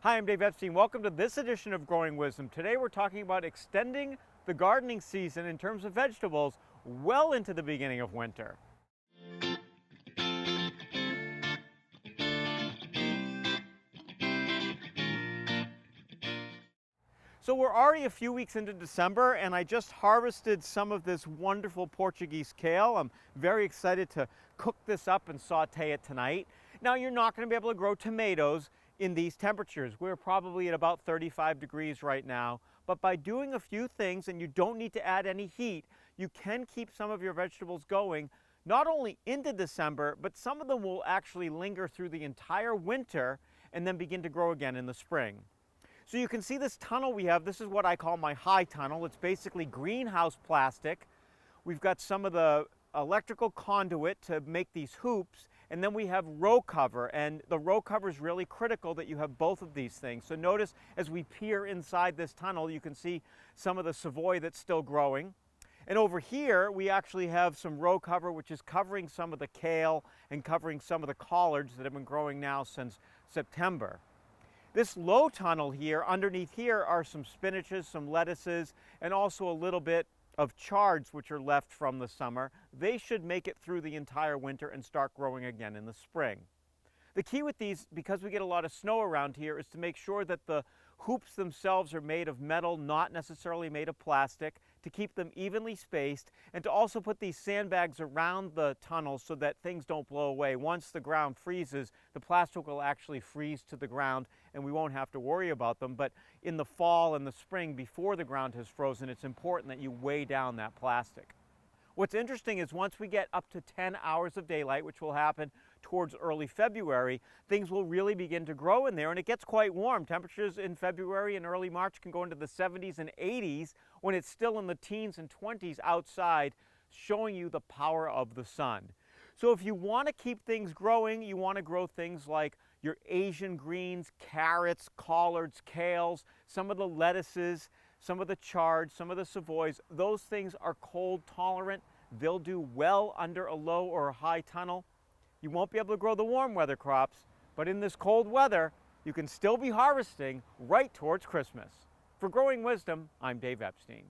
Hi, I'm Dave Epstein. Welcome to this edition of Growing Wisdom. Today we're talking about extending the gardening season in terms of vegetables well into the beginning of winter. So we're already a few weeks into December and I just harvested some of this wonderful Portuguese kale. I'm very excited to cook this up and saute it tonight. Now you're not going to be able to grow tomatoes in these temperatures. We're probably at about 35 degrees right now, but by doing a few things, and you don't need to add any heat, you can keep some of your vegetables going not only into December, but some of them will actually linger through the entire winter and then begin to grow again in the spring. So you can see this tunnel we have. This is what I call my high tunnel. It's basically greenhouse plastic. We've got some of the electrical conduit to make these hoops, and then we have row cover, and the row cover is really critical that you have both of these things. So notice as we peer inside this tunnel, you can see some of the Savoy that's still growing. And over here, we actually have some row cover, which is covering some of the kale and covering some of the collards that have been growing now since September. This low tunnel here, underneath here are some spinaches, some lettuces, and also a little bit of chards which are left from the summer. They should make it through the entire winter and start growing again in the spring. The key with these, because we get a lot of snow around here, is to make sure that the hoops themselves are made of metal, not necessarily made of plastic, to keep them evenly spaced, and to also put these sandbags around the tunnels so that things don't blow away. Once the ground freezes, the plastic will actually freeze to the ground and we won't have to worry about them. But in the fall and the spring, before the ground has frozen, it's important that you weigh down that plastic. What's interesting is once we get up to 10 hours of daylight, which will happen towards early February, things will really begin to grow in there, and it gets quite warm. Temperatures in February and early March can go into the 70s and 80s when it's still in the teens and 20s outside, showing you the power of the sun. So if you want to keep things growing, you want to grow things like your Asian greens, carrots, collards, kales, some of the lettuces, some of the chards, some of the Savoys. Those things are cold tolerant. They'll do well under a low or a high tunnel. You won't be able to grow the warm weather crops, but in this cold weather, you can still be harvesting right towards Christmas. For Growing Wisdom, I'm Dave Epstein.